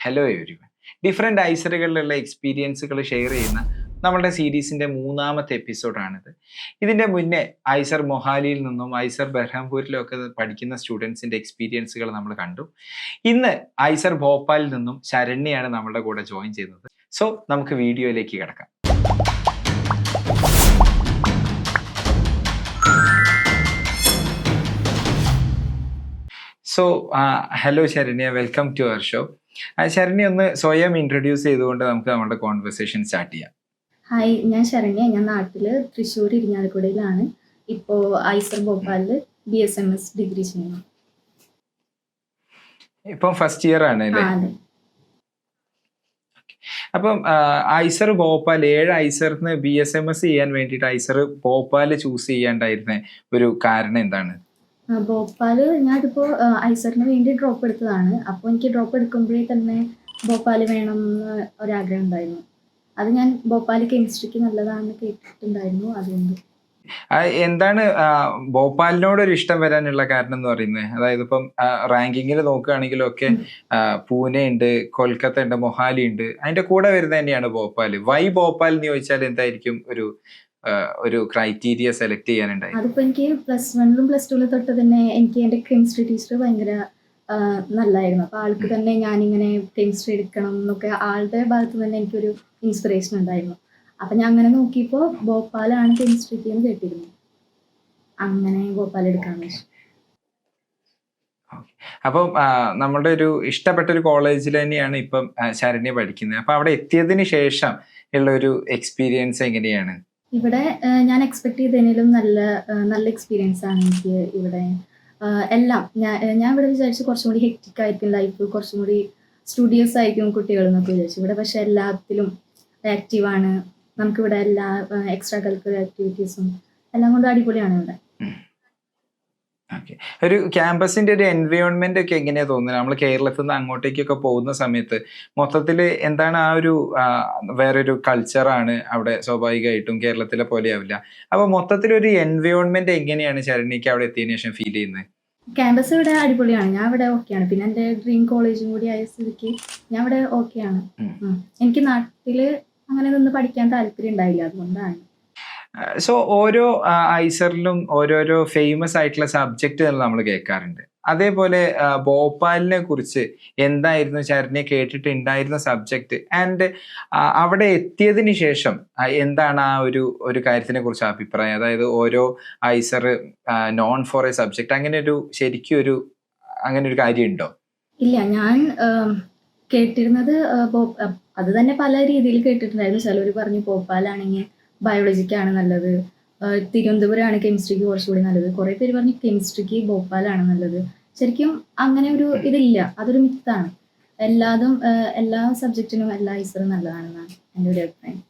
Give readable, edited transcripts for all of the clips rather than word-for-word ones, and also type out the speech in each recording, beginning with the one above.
Hello everyone. Different ഐസറുകളിലുള്ള എക്സ്പീരിയൻസുകൾ share ചെയ്യുന്ന നമ്മളുടെ സീരീസിൻ്റെ മൂന്നാമത്തെ എപ്പിസോഡാണിത്. ഇതിൻ്റെ മുന്നേ ഐസർ മൊഹാലിയിൽ നിന്നും ഐസർ ബെർഹംപൂരിലും ഒക്കെ പഠിക്കുന്ന സ്റ്റുഡൻസിൻ്റെ എക്സ്പീരിയൻസുകൾ നമ്മൾ കണ്ടു. ഇന്ന് ഐസർ ഭോപ്പാലിൽ നിന്നും ശരണ്യാണ് നമ്മളുടെ കൂടെ ജോയിൻ ചെയ്യുന്നത്. സോ നമുക്ക് വീഡിയോയിലേക്ക് കിടക്കാം. So hello Saranya, welcome to our show. Saranya ഒന്ന് സ്വയം ഇൻട്രൊഡ്യൂസ് ചെയ്തുകൊണ്ട് നമുക്ക് നമ്മുടെ കോൺവെർസേഷൻ സ്റ്റാർട്ട് ചെയ്യാം. ഹായ്, ഞാൻ ശരണ്യ. ഞാൻ നാട്ടില് തൃശ്ശൂർ ഇരിഞ്ഞാലക്കുടയിലാണ്. ഇപ്പോൾ ഐസർ ഭോപ്പാലിൽ BSMS ഡിഗ്രി ചെയ്യുന്നു. ഇപ്പം ഫസ്റ്റ് ഇയർ ആണ് അല്ലേ? അതെ. അപ്പം ഐസർ ഭോപ്പാൽ 7 ഐസറിന് BSMS ചെയ്യാൻ വേണ്ടിയിട്ട് ഐസർ ഭോപ്പാൽ ചൂസ് ചെയ്യാണ്ടായിരുന്ന ഒരു കാരണം എന്താണ്? ഭോപ്പാൽ ഞാനിപ്പോൾ ഐസറിന് വേണ്ടി ഡ്രോപ്പ് എടുത്തതാണ്. അപ്പോൾ എനിക്ക് ഡ്രോപ്പ് എടുക്കുമ്പോഴേ തന്നെ ഭോപ്പാൽ വേണം എന്ന് ഒരാഗ്രഹം ഉണ്ടായിരുന്നു. അത് ഞാൻ ഭോപ്പാൽ കെമിസ്ട്രിക്ക് നല്ലതാണെന്ന് കേട്ടിട്ടുണ്ടായിരുന്നു. അതുകൊണ്ട് എന്താണ് ഭോപ്പാലിനോട് ഒരു ഇഷ്ടം വരാനുള്ള കാരണം എന്ന് പറയുന്നത്? അതായത് ഇപ്പം റാങ്കിങ്ങിൽ നോക്കുകയാണെങ്കിലും ഒക്കെ പൂനെ ഉണ്ട്, കൊൽക്കത്ത ഉണ്ട്, മൊഹാലി ഉണ്ട്, അതിന്റെ കൂടെ വരുന്നത് തന്നെയാണ് ഭോപ്പാൽ. വൈ ഭോപ്പാൽ എന്ന് ചോദിച്ചാൽ എന്തായിരിക്കും ഒരു ക്രൈറ്റീരിയ സെലക്ട് ചെയ്യാനുണ്ടായി? അതിപ്പോൾ എനിക്ക് +1 +2 തൊട്ട് തന്നെ എനിക്ക് എൻ്റെ കെമിസ്ട്രി ടീച്ചർ ഭയങ്കര നല്ലതായിരുന്നു. അപ്പോൾ ആൾക്ക് തന്നെ ഞാനിങ്ങനെ കെമിസ്ട്രി എടുക്കണം എന്നൊക്കെ ആളുടെ ഭാഗത്ത് തന്നെ എനിക്കൊരു ഇൻസ്പിറേഷൻ ഉണ്ടായിരുന്നു. അപ്പം ഞാൻ അങ്ങനെ നോക്കിയപ്പോൾ ഭോപ്പാലാണ് കെമിസ്ട്രിക്ക് എന്ന് കേട്ടിരുന്നു. അങ്ങനെ ഭോപ്പാൽ എടുക്കാമെന്ന് വെച്ചു. അപ്പം നമ്മുടെ ഒരു ഇഷ്ടപ്പെട്ട ഒരു കോളേജിൽ തന്നെയാണ് ഇപ്പം ശരണ്യ പഠിക്കുന്നത്. അപ്പം അവിടെ എത്തിയതിന് ശേഷം ഉള്ള ഒരു എക്സ്പീരിയൻസ് എങ്ങനെയാണ്? ഇവിടെ ഞാൻ എക്സ്പെക്ട് ചെയ്തതിനും നല്ല എക്സ്പീരിയൻസ് ആണ് എനിക്ക് ഇവിടെ. എല്ലാം ഞാൻ ഇവിടെ വിചാരിച്ചു കുറച്ചും കൂടി ഹെക്റ്റിക് ആയിരിക്കും ലൈഫ്, കുറച്ചും കൂടി സ്റ്റുഡിയസ് ആയിരിക്കും കുട്ടികൾ എന്നൊക്കെ വിചാരിച്ചു. ഇവിടെ പക്ഷെ എല്ലാത്തിലും ആക്റ്റീവാണ്. നമുക്കിവിടെ എല്ലാ എക്സ്ട്രാ കരിക്കുലർ ആക്ടിവിറ്റീസും എല്ലാം കൊണ്ടും അടിപൊളിയാണ് ഇവിടെ. ഒരു ക്യാമ്പസിന്റെ ഒരു എൻവയോൺമെന്റ് ഒക്കെ എങ്ങനെയാ തോന്നുന്നത്? നമ്മൾ കേരളത്തിൽ നിന്ന് അങ്ങോട്ടേക്കൊക്കെ പോകുന്ന സമയത്ത് മൊത്തത്തിൽ എന്താണ് ആ ഒരു വേറൊരു കൾച്ചറാണ് അവിടെ, സ്വാഭാവികമായിട്ടും കേരളത്തിലെ പോലെ ആവില്ല. അപ്പൊ മൊത്തത്തിലൊരു എൻവയോൺമെന്റ് എങ്ങനെയാണ് ശരണ്യക്ക് അവിടെ എത്തിയതിനു ശേഷം ഫീൽ ചെയ്യുന്നത്? ക്യാമ്പസ് ഇവിടെ അടിപൊളിയാണ്. ഞാൻ ഇവിടെ ഓക്കെയാണ്. പിന്നെ എൻ്റെ ഡ്രീം കോളേജും കൂടി ആയ സ്ഥിതിക്ക് ഞാൻ ഇവിടെ ഓക്കെയാണ്. എനിക്ക് നാട്ടില് അങ്ങനെ നിന്ന് പഠിക്കാൻ താല്പര്യം ഉണ്ടായില്ല, അതുകൊണ്ടാണ്. സോ ഓരോ ഐസറിലും ഓരോരോ ഫേമസ് ആയിട്ടുള്ള സബ്ജക്റ്റുകൾ നമ്മൾ കേൾക്കാറുണ്ട്. അതേപോലെ ഭോപ്പാലിനെ കുറിച്ച് എന്തായിരുന്നു ശരണ്യ കേട്ടിട്ടുണ്ടായിരുന്ന സബ്ജക്റ്റ്? ആൻഡ് അവിടെ എത്തിയതിന് ശേഷം എന്താണ് ആ ഒരു കാര്യത്തിനെ കുറിച്ച് അഭിപ്രായം? അതായത് ഓരോ IISER known for a subject, അങ്ങനെ ഒരു കാര്യം ഉണ്ടോ? ഇല്ല, ഞാൻ കേട്ടിരുന്നത് അത് തന്നെ പല രീതിയിൽ കേട്ടിട്ടുണ്ടായിരുന്നു. ചിലർ പറഞ്ഞു ഭോപ്പാലാണെങ്കിൽ ബയോളജിക്കാണ് നല്ലത്, തിരുവനന്തപുരമാണ് കെമിസ്ട്രിക്ക് കുറച്ചുകൂടി നല്ലത്. കുറേ പേര് പറഞ്ഞു കെമിസ്ട്രിക്ക് ഭോപ്പാലാണ് നല്ലത്. ശരിക്കും അങ്ങനെ ഒരു ഇതില്ല, അതൊരു മിത്താണ്. എല്ലാ സബ്ജക്റ്റിനും എല്ലാ ഐസറും നല്ലതാണെന്നാണ് എൻ്റെ ഒരു അഭിപ്രായം.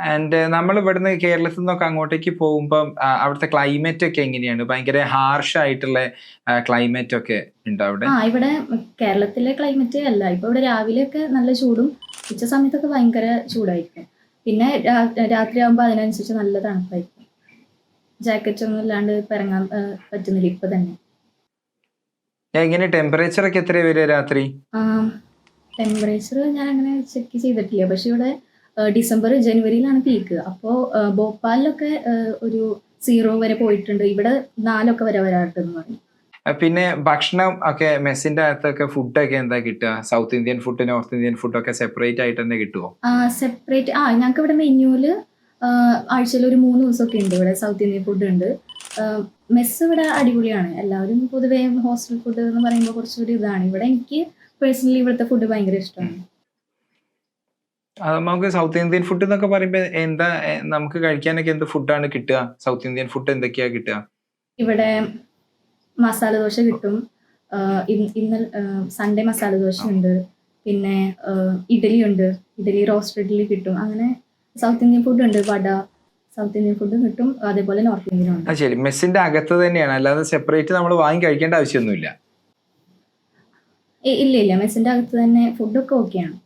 ആൻഡ് നമ്മൾ ഇവിടുന്ന് കേരളത്തിൽ നിന്നൊക്കെ അങ്ങോട്ടേക്ക് പോകുമ്പം അവിടുത്തെ ക്ലൈമറ്റ് ഒക്കെ എങ്ങനെയാണ്? ഭയങ്കര ഹാർഷ് ആയിട്ടുള്ള ക്ലൈമറ്റ് ഒക്കെ ഉണ്ടോ അവിടെ? ഇവിടെ കേരളത്തിലെ ക്ലൈമറ്റ് അല്ല. ഇപ്പൊ ഇവിടെ രാവിലെയൊക്കെ നല്ല ചൂടും ഉച്ച സമയത്തൊക്കെ ഭയങ്കര ചൂടായിരിക്കും. പിന്നെ രാത്രിയാകുമ്പോൾ അതിനനുസരിച്ച് നല്ല തണുപ്പായിരിക്കും. ജാക്കറ്റ് ഒന്നും ഇല്ലാണ്ട് ഇറങ്ങാൻ പറ്റുന്നില്ല ഇപ്പൊ തന്നെ. എങ്ങനെ ടെമ്പറേച്ചർ ഒക്കെ എത്ര വരെ രാത്രി? ടെമ്പറേച്ചർ ഞാൻ അങ്ങനെ ചെക്ക് ചെയ്തിട്ടില്ല. പക്ഷെ ഇവിടെ ഡിസംബർ ജനുവരിയിലാണ് പീക്ക്. അപ്പോൾ ഭോപ്പാലിലൊക്കെ ഒരു 0 വരെ പോയിട്ടുണ്ട്. ഇവിടെ 4 വരെ വരാട്ടെന്ന് പറയും. പിന്നെ ഭക്ഷണം ഒക്കെ മെസ്സിന്റെ അകത്തൊക്കെ ഫുഡൊക്കെ എന്താ കിട്ടുക? South Indian food, north Indian food ഒക്കെ സെപ്പറേറ്റ് ആയിട്ട് തന്നെ കിട്ടുമോ? സെപ്പറേറ്റ് ഞങ്ങൾക്ക് ഇവിടെ മെനുവില് ആഴ്ചയിൽ ഒരു 3 ദിവസമൊക്കെ ഉണ്ട്. ഇവിടെ സൗത്ത് ഇന്ത്യൻ ഫുഡ് ഉണ്ട്. മെസ്സ് ഇവിടെ അടിപൊളിയാണ്. എല്ലാവരും പൊതുവേ ഹോസ്റ്റൽ ഫുഡ് എന്ന് പറയുമ്പോൾ കുറച്ചൊരു ഇതാണ്. ഇവിടെ എനിക്ക് പേഴ്സണലി ഇവിടുത്തെ ഫുഡ് ഭയങ്കര ഇഷ്ടമാണ്. നമുക്ക് സൗത്ത് ഇന്ത്യൻ ഫുഡ് എന്നൊക്കെ പറയുമ്പോൾ എന്താ നമുക്ക് കഴിക്കാനൊക്കെ എന്ത് ഫുഡാണ് കിട്ടുക? സൗത്ത് ഇന്ത്യൻ ഫുഡ് എന്തൊക്കെയാ കിട്ടുക? ഇവിടെ മസാല ദോശ കിട്ടും. ഇന്ന് സൺഡേ മസാല ദോശ ഉണ്ട്. പിന്നെ ഇഡലി ഉണ്ട്. റോസ്റ്റ് ഇഡലി കിട്ടും. അങ്ങനെ സൗത്ത് ഇന്ത്യൻ ഫുഡ് ഉണ്ട്. വട സൗത്ത് ഇന്ത്യൻ ഫുഡ് കിട്ടും. അതേപോലെ നോർത്ത് ഇന്ത്യൻ ഉണ്ട്. ശരി, മെസ്സിന്റെ അകത്ത് തന്നെയാണ്, അല്ലാതെ സെപ്പറേറ്റ് നമ്മൾ വാങ്ങി കഴിക്കേണ്ട ആവശ്യമൊന്നുമില്ല? ഇല്ല, മെസ്സിന്റെ അകത്ത് തന്നെ ഫുഡൊക്കെ ഓക്കെയാണ്.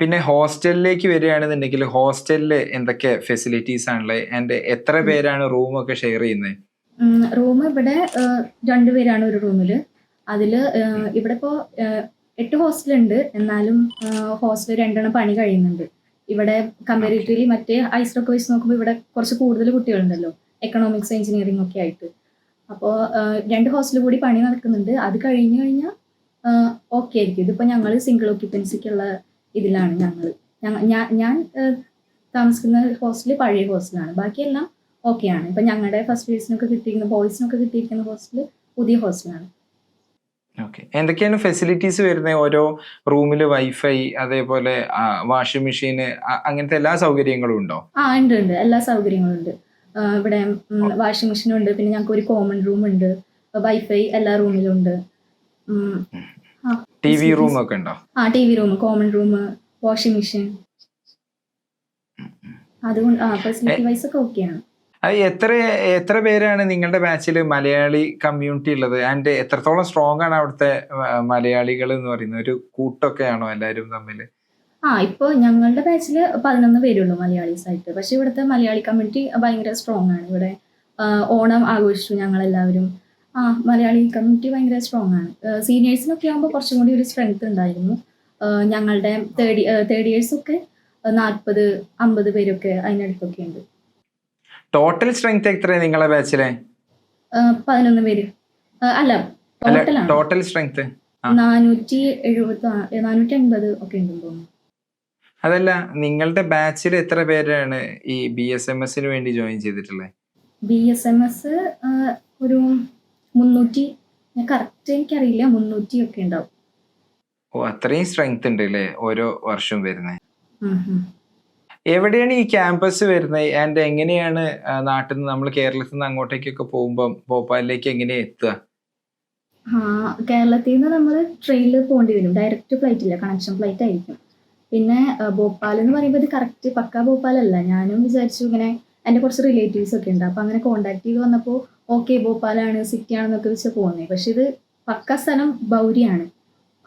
പിന്നെ ഹോസ്റ്റലിലേക്ക് വരികയാണെന്നുണ്ടെങ്കിൽ ഹോസ്റ്റലിൽ എന്തൊക്കെ ഫെസിലിറ്റീസ് ആണുള്ളത്? ആൻഡ് എത്ര പേരാണ് റൂമൊക്കെ ഷെയർ ചെയ്യുന്നത്? റൂം ഇവിടെ 2 പേരാണ് ഒരു റൂമിൽ. അതിൽ ഇവിടെ ഇപ്പോൾ 8 ഹോസ്റ്റലുണ്ട്. എന്നാലും ഹോസ്റ്റൽ 2 പണി കഴിയുന്നുണ്ട്. ഇവിടെ കമ്പാരിറ്റീവ്ലി മറ്റേ ഐസറൊക്കെ വെച്ച് നോക്കുമ്പോൾ ഇവിടെ കുറച്ച് കൂടുതൽ കുട്ടികളുണ്ടല്ലോ, എക്കണോമിക്സ് എഞ്ചിനീയറിംഗ് ഒക്കെ ആയിട്ട്. അപ്പോൾ 2 ഹോസ്റ്റൽ കൂടി പണി നടക്കുന്നുണ്ട്. അത് കഴിഞ്ഞ് കഴിഞ്ഞാൽ ഓക്കെ ആയിരിക്കും. ഇതിപ്പോൾ ഞങ്ങൾ സിംഗിൾ ഓക്യുപ്പൻസിക്കുള്ള ഇതിലാണ് ഞാൻ താമസിക്കുന്ന ഹോസ്റ്റൽ പഴയ ഹോസ്റ്റലാണ്. ബാക്കിയെല്ലാം ഓക്കെയാണ്. ഇപ്പം ഞങ്ങളുടെ ഫസ്റ്റ് ഇയേഴ്സിനൊക്കെ കിട്ടിയിരിക്കുന്ന ബോയ്സിനൊക്കെ കിട്ടിയിരിക്കുന്ന ഹോസ്റ്റൽ പുതിയ ഹോസ്റ്റലാണ്. ഓക്കെ. എന്തൊക്കെയാണ് ഫെസിലിറ്റീസ് വരുന്നത്? ഓരോ റൂമിൽ വൈഫൈ, അതേപോലെ വാഷിംഗ് മെഷീന്, അങ്ങനത്തെ എല്ലാ സൗകര്യങ്ങളും ഉണ്ടോ? ഉണ്ട്. എല്ലാ സൗകര്യങ്ങളും ഉണ്ട്. ഇവിടെ വാഷിംഗ് മെഷീൻ ഉണ്ട്. പിന്നെ ഞങ്ങൾക്ക് ഒരു കോമൺ റൂം ഉണ്ട്. വൈഫൈ എല്ലാ റൂമിലും ഉണ്ട്. ടി വി റൂം ഒക്കെ ഉണ്ടോ? T V room, common room, washing machine. അതുകൊണ്ട് ഫെസിലിറ്റി വൈസ് ഒക്കെ ഓക്കെയാണ്. എത്ര പേരാണ് നിങ്ങളുടെ ബാച്ചിൽ മലയാളി കമ്മ്യൂണിറ്റി ഉള്ളത്? ആൻഡ് എത്രത്തോളം സ്ട്രോങ് ആണ് അവിടുത്തെ മലയാളികൾ എന്ന് പറയുന്നത്? ഒരു കൂട്ടൊക്കെയാണോ എല്ലാവരും തമ്മിൽ? ഇപ്പോൾ ഞങ്ങളുടെ ബാച്ചിൽ 11 പേരുള്ളൂ മലയാളീസ് ആയിട്ട്. പക്ഷെ ഇവിടുത്തെ മലയാളി കമ്മ്യൂണിറ്റി ഭയങ്കര സ്ട്രോങ് ആണ്. ഇവിടെ ഓണം ആഘോഷിച്ചു ഞങ്ങളെല്ലാവരും. മലയാളി കമ്മ്യൂണിറ്റി ഭയങ്കര സ്ട്രോങ് ആണ്. സീനിയേഴ്സിനൊക്കെ ആകുമ്പോൾ കുറച്ചും കൂടി ഒരു സ്ട്രെങ്ത് ഉണ്ടായിരുന്നു. ഞങ്ങളുടെ തേർഡ് ഇയേഴ്സൊക്കെ 40-50 പേരൊക്കെ അതിനടുത്തൊക്കെ ഉണ്ട്. ടോട്ടൽ സ്ട്രെങ്ത് എത്രയാണ് നിങ്ങളെ ബാച്ചിലെ? 11 പേര്. അല്ല, ടോട്ടൽ സ്ട്രെങ്ത് 480 ഒക്കെ ഉണ്ടെന്ന് തോന്നുന്നു. അതല്ല, നിങ്ങളുടെ ബാച്ചിൽ എത്ര പേരാണ് ഈ BSMS വേണ്ടി ജോയിൻ ചെയ്തിട്ടുള്ളത്? BSMS ഒരു 300, കറക്റ്റ് എനിക്കറിയില്ല, 300 ഒക്കെ ഉണ്ടാവും. അത്രയും സ്ട്രെങ്ത് ഉണ്ട് അല്ലേ ഓരോ വർഷവും വരുന്നത്? എവിടെയാണ് ഈ ക്യാമ്പസ് വരുന്നത്? ആൻഡ് എങ്ങനെയാണ് നാട്ടിൽ നിന്ന്, നമ്മൾ കേരളത്തിൽ നിന്ന് അങ്ങോട്ടേക്കൊക്കെ പോകുമ്പോൾ ഭോപ്പാലിലേക്ക് എങ്ങനെയാ എത്തുക? കേരളത്തിൽ നിന്ന് നമ്മൾ ട്രെയിനിൽ പോകേണ്ടി വരും. ഡയറക്റ്റ് ഫ്ലൈറ്റ് ഇല്ല, കണക്ഷൻ ഫ്ലൈറ്റ് ആയിരിക്കും. പിന്നെ ഭോപ്പാൽ എന്ന് പറയുമ്പോൾ ഇത് കറക്റ്റ് പക്ക ഭോപ്പാലല്ല. ഞാനും വിചാരിച്ചു, ഇങ്ങനെ എൻ്റെ കുറച്ച് റിലേറ്റീവ്സ് ഒക്കെ ഉണ്ട്, അപ്പോൾ അങ്ങനെ കോണ്ടാക്ട് ചെയ്ത് വന്നപ്പോൾ ഓക്കെ ഭോപ്പാലാണ്, സിറ്റി ആണെന്നൊക്കെ വെച്ച് പോകുന്നത്. പക്ഷെ ഇത് പക്ക സ്ഥലം ബൗരിയാണ്.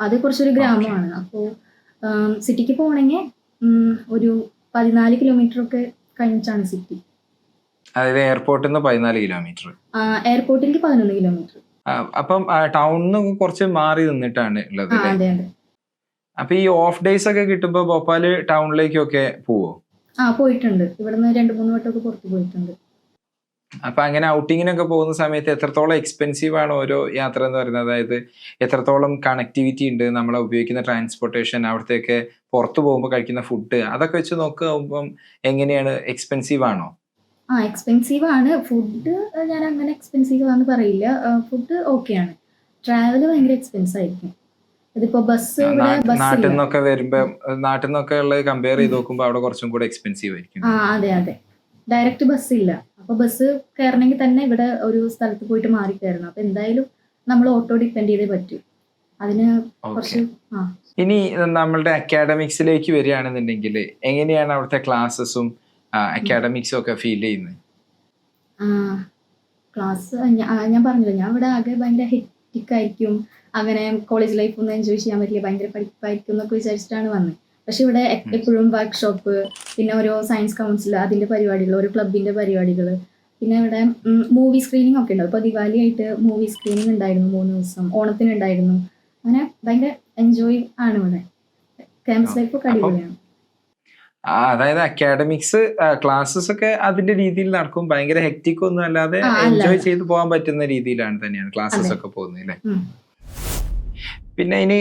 അത് കുറച്ചൊരു ഗ്രാമമാണ്. അപ്പോൾ സിറ്റിക്ക് പോകണമെങ്കിൽ ഒരു 14 കിലോമീറ്റർ ഒക്കെ കഴിഞ്ഞിട്ടാണ് സിറ്റി. അതായത് എയർപോർട്ടിൽ നിന്ന് 14 കിലോമീറ്റർ? എയർപോർട്ടിലേക്ക് 11 കിലോമീറ്റർ. അപ്പം ടൗണിൽ നിന്ന് കുറച്ച് മാറി നിന്നിട്ടാണ് ഉള്ളത്? അതെ അതെ. അപ്പൊ ഈ ഓഫ് ഡേയ്സ് ഒക്കെ കിട്ടുമ്പോ ഭോപ്പാല് ടൗണിലേക്കൊക്കെ പോവോ? പോയിട്ടുണ്ട്. ഇവിടുന്ന് 2-3 വട്ടമൊക്കെ പുറത്ത് പോയിട്ടുണ്ട്. അപ്പൊ അങ്ങനെ ഔട്ടിങ്ങിനൊക്കെ പോകുന്ന സമയത്ത് എത്രത്തോളം എക്സ്പെൻസീവ് ആണ് ഓരോ യാത്ര എന്ന് പറയുന്നത്? അതായത് എത്രത്തോളം കണക്ടിവിറ്റി ഉണ്ട്, നമ്മൾ ഉപയോഗിക്കുന്ന ട്രാൻസ്പോർട്ടേഷൻ, അവിടത്തേക്ക് പുറത്തു പോകുമ്പോൾ കഴിക്കുന്ന ഫുഡ്, അതൊക്കെ വെച്ച് നോക്കുമ്പോൾ എങ്ങനെയാണ്? എക്സ്പെൻസീവ് ആണോ? എക്സ്പെൻസീവ് ആണ്. ഫുഡ് ഞാൻ അങ്ങനെ എക്സ്പെൻസീവ് ആണെന്ന് പറയില്ല. ഫുഡ് ഓക്കെയാണ്. ട്രാവൽ ഭയങ്കര എക്സ്പെൻസ് ആയിരിക്കും. ഇതിപ്പോ ബസ് നാട്ടിൽ നിന്നൊക്കെ വരുമ്പോ, നാട്ടിൽ നിന്നൊക്കെ ഉള്ളത് കമ്പയർ ചെയ്ത് നോക്കുമ്പോ അവിടെ കുറച്ചും കൂടെ എക്സ്പെൻസീവ് ആയിരിക്കും. അതെ അതെ. ഡയറക്റ്റ് ബസ് ഇല്ല. അപ്പൊ ബസ് കയറണമെങ്കിൽ തന്നെ ഇവിടെ ഒരു സ്ഥലത്ത് പോയിട്ട് മാറി കയറണം. അപ്പൊ എന്തായാലും നമ്മൾ ഓട്ടോ ഡിപ്പെൻഡ് ചെയ്തേ പറ്റൂ. അതിന് കുറച്ച് ഇനി നമ്മളുടെ അക്കാഡമിക്സിലേക്ക് വരികയാണെന്നുണ്ടെങ്കിൽ എങ്ങനെയാണ് അവിടുത്തെ ക്ലാസ്സസും അക്കാഡമിക്സും ഒക്കെ ഫീൽ ചെയ്യുന്നത്? ക്ലാസ് ഞാൻ പറഞ്ഞില്ല, ഞാൻ ഇവിടെ ആകെ ഭയങ്കര ഹെക്റ്റിക് ആയിരിക്കും, അങ്ങനെ കോളേജ് ലൈഫ് ഒന്നും എൻജോയ് ചെയ്യാൻ പറ്റില്ല, ഭയങ്കര പഠിപ്പായിരിക്കും എന്നൊക്കെ വിചാരിച്ചിട്ടാണ് വന്നത്. പക്ഷെ ഇവിടെ എപ്പോഴും വർക്ക്ഷോപ്പ്, പിന്നെ ഓരോ സയൻസ് കൗൺസിൽ അതിന്റെ പരിപാടികൾ, ഓരോ ക്ലബിന്റെ പരിപാടികൾ, പിന്നെ ഇവിടെ മൂവി സ്ക്രീനിങ് ഒക്കെ ഉണ്ടാവും. ഇപ്പോൾ ദിവാലി ആയിട്ട് മൂവി സ്ക്രീനിങ് ഉണ്ടായിരുന്നു 3 ദിവസം, ഓണത്തിന് ഉണ്ടായിരുന്നു. അങ്ങനെ ഭയങ്കര എൻജോയ് ആണ് ഇവിടെ. ക്യാമ്പസ് ലൈഫ് ഒക്കെ അടിപൊളിയാണ്. അതായത് അക്കാഡമിക്സ് ക്ലാസ്സസ് ഒക്കെ അതിന്റെ രീതിയിൽ നടക്കും, ഭയങ്കര ഹെക്റ്റിക് ഒന്നും അല്ലാതെ എൻജോയ് ചെയ്ത് പോകാൻ പറ്റുന്ന രീതിയിലാണ് തന്നെയാണ് ക്ലാസ്സസ് ഒക്കെ പോകുന്നത് അല്ലേ? പിന്നെ ഇനി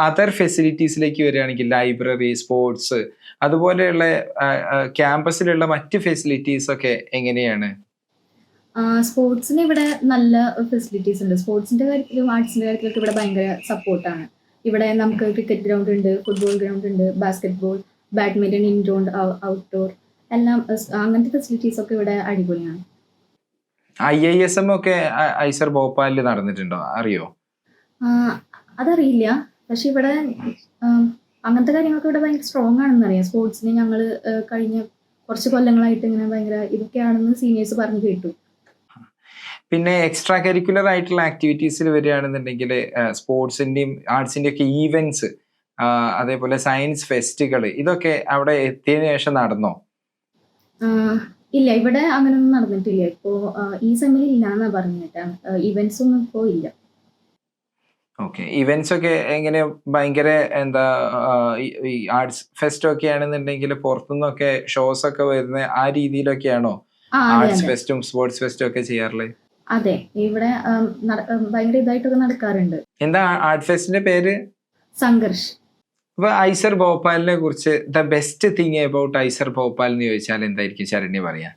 അതർ ഫെസിലിറ്റീസിലേക്ക് വരികയാണെങ്കിൽ ലൈബ്രറി, സ്പോർട്സ്, അതുപോലെയുള്ള ക്യാമ്പസിലുള്ള മറ്റ് ഫെസിലിറ്റീസ് ഒക്കെ എങ്ങനെയാണ്? സ്പോർട്സിന് ഇവിടെ നല്ല ഫെസിലിറ്റീസ് ഉണ്ട്. സ്പോർട്സിന്റെ കാര്യത്തിലും ആർട്സിന്റെ കാര്യത്തിലൊക്കെ ഇവിടെ ഭയങ്കര സപ്പോർട്ടാണ്. ഇവിടെ നമുക്ക് ക്രിക്കറ്റ് ഗ്രൗണ്ട് ഉണ്ട്, ഫുട്ബോൾ ഗ്രൗണ്ട് ഉണ്ട്, ബാസ്കറ്റ്ബോൾ, ബാഡ്മിന്റൺ, ഇൻഡോർ, ഔട്ട്ഡോർ എല്ലാം, അങ്ങനത്തെ ഫെസിലിറ്റീസ് ഒക്കെ ഇവിടെ അടിപൊളിയാണ്. IISM ഒക്കെ ഐസർ ഭോപ്പാലിൽ നടന്നിട്ടുണ്ടോ? അറിയോ? അതറിയില്ല. പക്ഷെ ഇവിടെ അങ്ങനത്തെ കാര്യങ്ങളൊക്കെ ഇവിടെ ഭയങ്കര സ്ട്രോങ് ആണെന്ന് അറിയാം. സ്പോർട്സിന് ഞങ്ങൾ കഴിഞ്ഞ കുറച്ച് കൊല്ലങ്ങളായിട്ട് ഇങ്ങനെ ഭയങ്കര ഇതൊക്കെയാണെന്ന് സീനിയേഴ്സ് പറഞ്ഞു കേട്ടു. പിന്നെ എക്സ്ട്രാ കരിക്കുലർ ആയിട്ടുള്ള ആക്ടിവിറ്റീസിൽ വരികയാണെന്നുണ്ടെങ്കിൽ സ്പോർട്സിന്റെയും ആർട്സിന്റെയും ഒക്കെ ഈവെന്റ്സ്, അതേപോലെ സയൻസ് ഫെസ്റ്റുകൾ, ഇതൊക്കെ അവിടെ എത്തിയതിനു ശേഷം നടന്നോ? ഇല്ല, ഇവിടെ അങ്ങനെയൊന്നും നടന്നിട്ടില്ല. ഇപ്പോ ഈ സെമ്മിൽ ഇല്ലാന്നാ പറഞ്ഞിട്ടാ. ഇവന്റ്സ് ഒന്നും ഇപ്പോ ഇല്ല. ഓക്കെ. ഇവന്റ്സ് ഒക്കെ എങ്ങനെ ഭയങ്കര എന്താ ഈ ആർട്സ് ഫെസ്റ്റ് ഒക്കെ ആണെന്നുണ്ടെങ്കിൽ പുറത്തുനിന്നൊക്കെ ഷോസ് ഒക്കെ വരുന്ന ആ രീതിയിലൊക്കെയാണോ ആ അതെ ആർട്സ് അതെ ഫെസ്റ്റും സ്പോർട്സ് ഫെസ്റ്റും ഒക്കെ ചെയ്യാറുള്ളത്? അതെ. ഇവിടെ ഭയങ്കര ഇതായിട്ടൊക്കെ നടക്കാറുണ്ട്. എന്താ ആർട്ട് ഫെസ്റ്റിന്റെ പേര്? സംഘർഷ്. അപ്പൊ ഐസർ ഭോപ്പാലിനെ കുറിച്ച് the best thing about IISER Bhopal എന്ന് ചോദിച്ചാൽ എന്തായിരിക്കും ശരണ്യ പറയാ?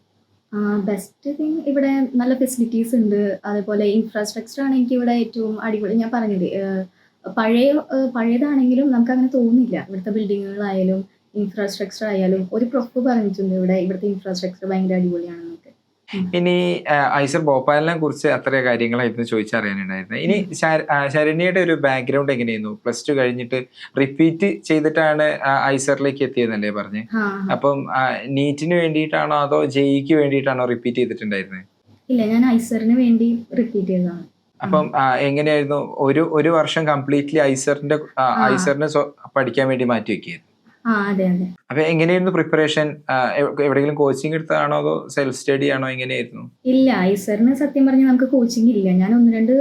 ബെസ്റ്റ് തിങ് ഇവിടെ നല്ല ഫെസിലിറ്റീസ് ഉണ്ട്. അതേപോലെ ഇൻഫ്രാസ്ട്രക്ചർ ആണ് എനിക്ക് ഇവിടെ ഏറ്റവും അടിപൊളി. ഞാൻ പറഞ്ഞില്ലേ, പഴയതാണെങ്കിലും നമുക്കങ്ങനെ തോന്നില്ല. ഇവിടുത്തെ ബിൽഡിങ്ങുകളായാലും ഇൻഫ്രാസ്ട്രക്ചർ ആയാലും ഒരു പ്രൊഫ് പറഞ്ഞിട്ടുണ്ട് ഇവിടുത്തെ ഇൻഫ്രാസ്ട്രക്ചർ ഭയങ്കര അടിപൊളിയാണെന്നൊക്കെ. ഇനി ഐസർ ഭോപ്പാലിനെ കുറിച്ച് അത്ര കാര്യങ്ങളായിരുന്നു ചോദിച്ചറിയാനുണ്ടായിരുന്നത്. ഇനി ശരണ്യയുടെ ഒരു ബാക്ക്ഗ്രൗണ്ട് എങ്ങനെയായിരുന്നു? പ്ലസ് ടു കഴിഞ്ഞിട്ട് റിപ്പീറ്റ് ചെയ്തിട്ടാണ് ഐസറിലേക്ക് എത്തിയതെന്നല്ലേ പറഞ്ഞ്? ആ അപ്പം നീറ്റിന് വേണ്ടിയിട്ടാണോ അതോ ജെഇക്ക് വേണ്ടിയിട്ടാണോ റിപ്പീറ്റ് ചെയ്തിട്ടുണ്ടായിരുന്നത്? ഇല്ല, ഞാൻ ഐസറിന് വേണ്ടി റിപ്പീറ്റ് ചെയ്തതാണ്. അപ്പം എങ്ങനെയായിരുന്നു? ഒരു വർഷം കംപ്ലീറ്റ്ലി ഐസറിന് പഠിക്കാൻ വേണ്ടി മാറ്റി വെക്കുകയായിരുന്നു. അതെ അതെ. അപ്പൊ എങ്ങനെയായിരുന്നു പ്രിപ്പറേഷൻ? എവിടെയെങ്കിലും കോച്ചിങ് എടുത്തതാണോ അതോ സെൽഫ് സ്റ്റഡി ആണോ? എങ്ങനെയായിരുന്നു? ഇല്ല, ഐസറിന് സത്യം പറഞ്ഞാൽ നമുക്ക് കോച്ചിങ് ഇല്ല. ഞാൻ ഒന്ന് രണ്ട്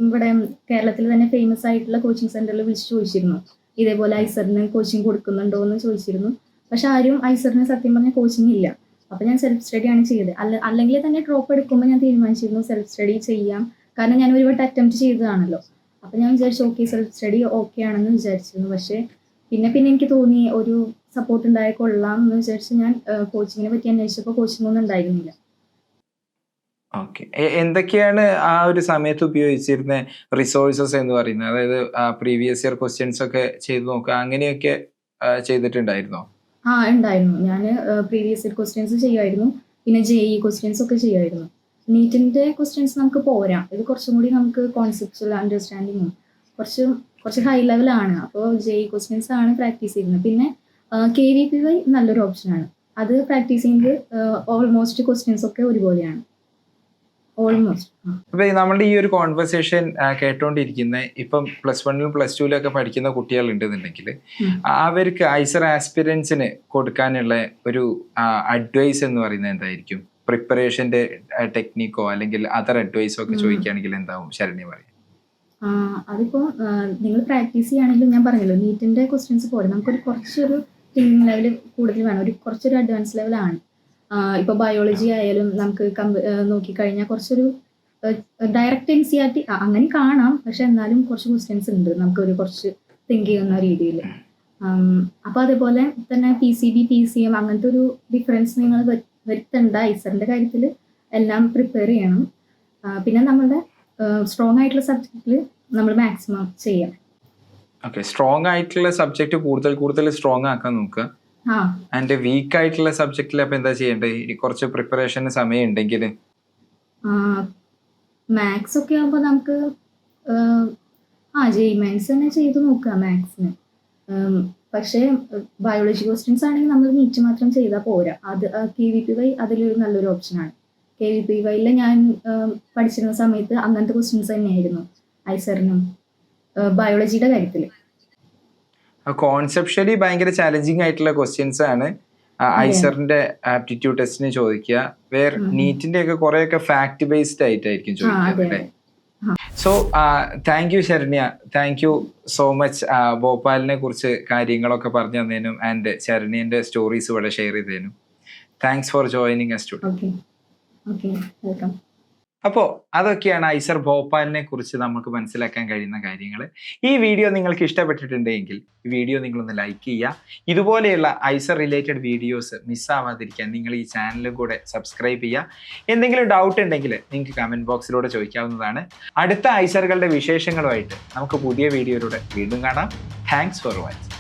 ഇവിടെ കേരളത്തിൽ തന്നെ ഫേമസ് ആയിട്ടുള്ള കോച്ചിങ് സെന്ററിൽ വിളിച്ച് ചോദിച്ചിരുന്നു, ഇതേപോലെ ഐസറിന് കോച്ചിങ് കൊടുക്കുന്നുണ്ടോ എന്ന് ചോദിച്ചിരുന്നു. പക്ഷെ ആരും ഐസറിന് സത്യം പറഞ്ഞാൽ കോച്ചിങ് ഇല്ല. അപ്പൊ ഞാൻ സെൽഫ് സ്റ്റഡി ആണ് ചെയ്തത്. അല്ലെങ്കിൽ തന്നെ ഡ്രോപ്പ് എടുക്കുമ്പോൾ ഞാൻ തീരുമാനിച്ചിരുന്നു സെൽഫ് സ്റ്റഡി ചെയ്യാം. കാരണം ഞാൻ ഒരു വട്ടം അറ്റംപ്റ്റ് ചെയ്തതാണല്ലോ. അപ്പൊ ഞാൻ വിചാരിച്ചു ഓക്കെ, സെൽഫ് സ്റ്റഡി ഓക്കെ ആണെന്ന് വിചാരിച്ചിരുന്നു. പക്ഷെ പിന്നെ എനിക്ക് തോന്നി ഒരു സപ്പോർട്ട് ഉണ്ടായ കൊള്ളാം എന്ന് വിചാരിച്ച് ഞാൻ കോച്ചിങ്ങിനെ പറ്റി അന്വേഷിച്ചപ്പോൾ കോച്ചിങ് ഒന്നും ഉണ്ടായിരുന്നില്ല. ഓക്കെ. എന്തൊക്കെയാണ് ആ ഒരു സമയത്ത് ഉപയോഗിച്ചിരുന്ന റിസോഴ്സസ് എന്ന് പറയുന്നത്? അതായത് പ്രീവിയസ് ഇയർ ക്വസ്റ്റ്യൻസ് ഒക്കെ ചെയ്ത് നോക്കുക, അങ്ങനെയൊക്കെ ചെയ്തിട്ടുണ്ടായിരുന്നോ? ഉണ്ടായിരുന്നു. ഞാൻ പ്രീവിയസ് ഇയർ ക്വസ്റ്റ്യൻസ് ചെയ്യുമായിരുന്നു. പിന്നെ ജെഇ ക്വസ്റ്റ്യൻസ് ഒക്കെ ചെയ്യുമായിരുന്നു. നീറ്റിന്റെ ക്വസ്റ്റ്യൻസ് നമുക്ക് പോരാ. ഇത് കുറച്ചും കൂടി നമുക്ക് കോൺസെപ്റ്റുവൽ അണ്ടർസ്റ്റാൻഡിങ്ങും കുറച്ച് ഹൈ ലെവലാണ്. അപ്പോൾ ജെഇ ക്വസ്റ്റ്യൻസ് ആണ് പ്രാക്ടീസ് ചെയ്യുന്നത്. പിന്നെ KVPY നല്ലൊരു ഓപ്ഷനാണ്. അത് പ്രാക്ടീസ് ചെയ്യുന്നത് ഓൾമോസ്റ്റ് ക്വസ്റ്റ്യൻസ് ഒക്കെ ഒരുപോലെയാണ്. ഓൾമോസ്റ്റ്. അപ്പൊ നമ്മളുടെ ഈ ഒരു കോൺവെർസേഷൻ കേട്ടോണ്ടിരിക്കുന്ന ഇപ്പം +1 +2 ഒക്കെ പഠിക്കുന്ന കുട്ടികൾ ഉണ്ടെന്നുണ്ടെങ്കിൽ അവർക്ക് ഐസർ ആസ്പിരൻസിന് കൊടുക്കാനുള്ള ഒരു അഡ്വൈസ് എന്ന് പറയുന്നത് എന്തായിരിക്കും? പ്രിപ്പറേഷന്റെ ടെക്നിക്കോ അല്ലെങ്കിൽ അതർ അഡ്വൈസോ ഒക്കെ ചോദിക്കുകയാണെങ്കിൽ എന്താവും ശരണ്യ പറയാം? അതിപ്പോ നിങ്ങൾ പ്രാക്ടീസ് ചെയ്യുകയാണെങ്കിലും ഞാൻ പറഞ്ഞല്ലോ, നീറ്റിന്റെ ക്വസ്റ്റ്യൻസ് പോലെ നമുക്കൊരു കുറച്ചൊരു തിങ്കിങ് ലെവൽ കൂടുതൽ വേണം. കുറച്ചൊരു അഡ്വാൻസ് ലെവലാണ്. ഇപ്പൊ ബയോളജി ആയാലും നമുക്ക് നോക്കിക്കഴിഞ്ഞാൽ കുറച്ചൊരു ഡയറക്റ്റ് NCERT അങ്ങനെ കാണാം. പക്ഷെ എന്നാലും കുറച്ച് ക്വസ്റ്റ്യൻസ് ഉണ്ട് നമുക്കൊരു കുറച്ച് തിങ്ക് ചെയ്യുന്ന രീതിയിൽ. അപ്പൊ അതേപോലെ തന്നെ PCB PCM അങ്ങനത്തെ ഒരു ഡിഫറൻസ് നിങ്ങൾ വരുത്തണ്ട. ഐസറിന്റെ കാര്യത്തിൽ എല്ലാം പ്രിപ്പയർ ചെയ്യണം. പിന്നെ നമ്മളുടെ സ്ട്രോങ് ആയിട്ടുള്ള സബ്ജക്റ്റിൽ നമ്മൾ മാക്സിമം ചെയ്യാം. ഓക്കെ. സ്ട്രോങ് ആയിട്ടുള്ള സബ്ജക്ട് കൂടുതൽ സ്ട്രോങ് ആക്കാൻ നോക്കുക. ആൻഡ് വീക്ക് ആയിട്ടുള്ള സബ്ജക്റ്റിൽ അപ്പൊ എന്താ ചെയ്യേണ്ടത്? കുറച്ച് പ്രിപ്പറേഷന് സമയം ഉണ്ടെങ്കിൽ മാത്സ് ഒക്കെ ആകുമ്പോൾ നമുക്ക് ജെഇ മാത്സ് തന്നെ ചെയ്ത് നോക്കാം മാത്സിന്. പക്ഷേ ബയോളജി ക്വസ്റ്റ്യൻസ് ആണെങ്കിൽ നമ്മൾ നീറ്റ് മാത്രം ചെയ്താൽ പോരാ. അത് KVPY അതിലൊരു നല്ലൊരു ഓപ്ഷനാണ്. KVPYയിൽ ഞാൻ പഠിച്ചിരുന്ന സമയത്ത് അങ്ങനത്തെ ക്വസ്റ്റ്യൻസ് തന്നെയായിരുന്നു ഐസറിനും ബയോളജിയുടെ കാര്യത്തിൽ. കോൺസെപ്ഷ്യലി ഭയങ്കര ചാലഞ്ചിങ് ആയിട്ടുള്ള ക്വസ്റ്റ്യൻസ് ആണ് ഐസറിന്റെ ആപ്റ്റിറ്റ്യൂഡ് ടെസ്റ്റിന് ചോദിക്കുക. വേറെ നീറ്റിന്റെ ഒക്കെ കുറെയൊക്കെ ഫാക്ട് ബേസ്ഡ് ആയിട്ടായിരിക്കും ചോദിക്കുക. So thank you Saranya, thank you so much ഭോപ്പാലിനെ കുറിച്ച് കാര്യങ്ങളൊക്കെ പറഞ്ഞു തന്നതിനും ആൻഡ് ശരണ്യന്റെ സ്റ്റോറീസ് ഇവിടെ ഷെയർ ചെയ്തതിനും. Thanks for joining us today. Welcome. അപ്പോൾ അതൊക്കെയാണ് ഐസർ ഭോപ്പാലിനെ കുറിച്ച് നമുക്ക് മനസ്സിലാക്കാൻ കഴിയുന്ന കാര്യങ്ങൾ. ഈ വീഡിയോ നിങ്ങൾക്ക് ഇഷ്ടപ്പെട്ടിട്ടുണ്ടെങ്കിൽ ഈ വീഡിയോ നിങ്ങളൊന്ന് ലൈക്ക് ചെയ്യുക. ഇതുപോലെയുള്ള ഐസർ റിലേറ്റഡ് വീഡിയോസ് മിസ്സാവാതിരിക്കാൻ നിങ്ങൾ ഈ ചാനലും കൂടെ സബ്സ്ക്രൈബ് ചെയ്യുക. എന്തെങ്കിലും ഡൗട്ട് ഉണ്ടെങ്കിൽ നിങ്ങൾക്ക് കമൻറ്റ് ബോക്സിലൂടെ ചോദിക്കാവുന്നതാണ്. അടുത്ത ഐസറുകളുടെ വിശേഷങ്ങളുമായിട്ട് നമുക്ക് പുതിയ വീഡിയോയിലൂടെ വീണ്ടും കാണാം. Thanks for watching.